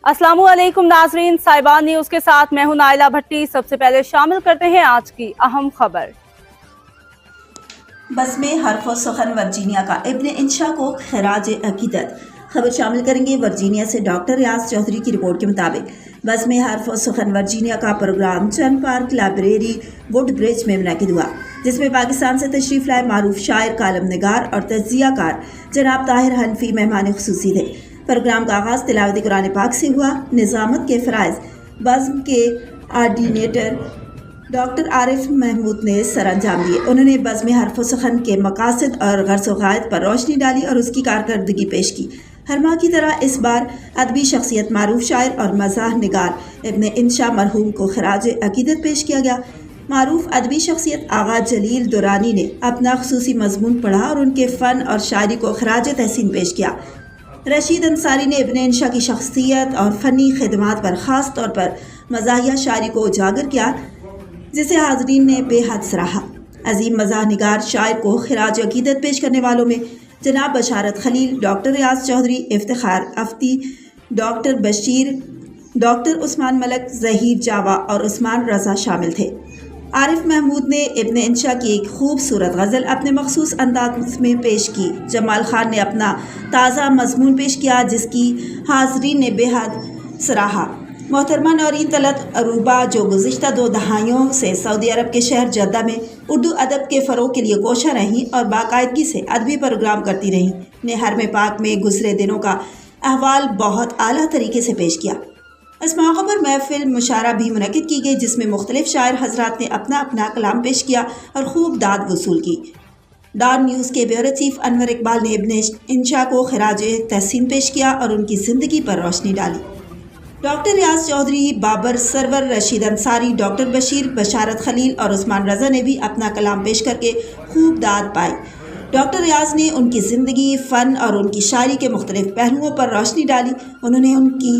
अस्सलामु अलैकुम नाजरीन, साइबान न्यूज के साथ मैं हूं नाइला भट्टी। सबसे पहले शामिल करते हैं आज की अहम खबर। बज़्म हर्फ और सुखन वर्जीनिया का इब्न इंशा को खराज अकीदत। खबर शामिल करेंगे वर्जीनिया से डॉक्टर रियाज चौधरी की रिपोर्ट के मुताबिक बज़्म हर्फ और सुखन वर्जीनिया का प्रोग्राम चंद पार्क लाइब्रेरी वुड ब्रिज में मुनक़िद हुआ, जिसमें पाकिस्तान से तशरीफ़ लाए मारूफ शायर, कालम निगार और तज़कियाकार जनाब ताहिर हनफी मेहमान खुसूसी थे। प्रोग्राम का आगाज़ तिलावत कुरान पाक से हुआ। निज़ामत के फ़राइज़ बज़्म के ऑर्डिनेटर डॉक्टर आरिफ महमूद ने सर अंजाम दिए। उन्होंने बज़्म हर्फ व सुखन के मकासद और गर्ज़ व गायत पर रोशनी डाली और उसकी कारकर्दगी पेश की। हर माह की तरह इस बार अदबी शख्सियत मारूफ शायर और मज़ाह निगार इब्न इंशा मरहूम को खराज अकीदत पेश किया गया। मारूफ अदबी शख्सियत आगा जलील दुरानी ने अपना खुसूसी मजमून पढ़ा और उनके फ़न और शायरी को खराज तहसीन पेश किया। रशीद अंसारी ने इब्न इंशा की शख्सियत और फ़नी खिदमात पर ख़ास तौर पर मज़ाहिया शायरी को उजागर किया, जिसे हाज़रीन ने बेहद सराहा। अजीम मज़ाह निगार शायर को खराज अकीदत पेश करने वालों में जनाब बशारत खलील, डॉक्टर रियाज चौधरी, इफ्तिखार अफ्ती, डॉक्टर बशीर, डॉक्टर उस्मान मलक, ज़हीर जावा और उस्मान रज़ा शामिल थे। आरिफ महमूद ने इब्न इंशा की एक खूबसूरत गज़ल अपने मखसूस अंदाज में पेश की। जमाल खान ने अपना ताज़ा मजमून पेश किया, जिसकी हाज़रीन ने बेहद सराहा। मोहतरमा नौरीन तलत अरूबा, जो गुज़िश्ता 2 दहाइयों से सऊदी अरब के शहर जद्दा में उर्दू अदब के फ़रोग़ के लिए कोशा रहीं और बाकायदगी से अदबी प्रोग्राम करती रहीं, ने हरम पाक में गुज़रे दिनों का अहवाल बहुत आला तरीके से पेश किया। इस मौके पर महफिल मुशारा भी मुनक़िद की गई, जिसमें मुख्तलिफ शायर हज़रात ने अपना अपना कलाम पेश किया और खूब दाद वसूल की। डॉन न्यूज़ के ब्यूरो चीफ अनवर इकबाल ने इब्न इंशा को खराज तहसीन पेश किया और उनकी ज़िंदगी पर रोशनी डाली। डॉक्टर रियाज चौधरी, बाबर सरवर, रशीद अंसारी, डॉक्टर बशीर, बशारत खलील और उस्मान रज़ा ने भी अपना कलाम पेश करके खूब दाद पाई। डॉक्टर रियाज ने उनकी ज़िंदगी, फ़न और उनकी शायरी के मुख्तलिफ पहलुओं पर रोशनी डाली। उन्होंने उनकी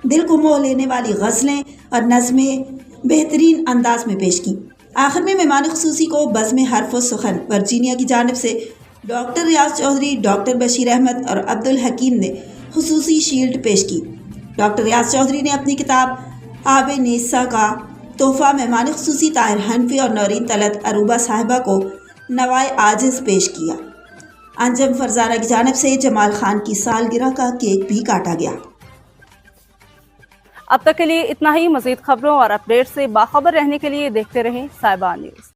दिल को मोह लेने वाली गज़लें और नज़में बेहतरीन अंदाज में पेश की। आखिर में मेहमान खुसूसी को बज़्म हर्फ व सुखन वर्जीनिया की जानिब से डॉक्टर रियाज चौधरी, डॉक्टर बशीर अहमद और अब्दुल हकीम ने खुसूसी शील्ड पेश की। डॉक्टर रियाज चौधरी ने अपनी किताब आब नेसा का तोहफ़ा मेहमान खुसूसी ताहिर हनफी और नौरीन तलत अरूबा साहिबा को नवाए आजिज़ पेश किया। अंजम फरजाना की जानिब से जमाल खान की सालगिरह का केक भी काटा गया। अब तक के लिए इतना ही। मज़ीद खबरों और अपडेट से बाखबर रहने के लिए देखते रहें साइबान न्यूज़।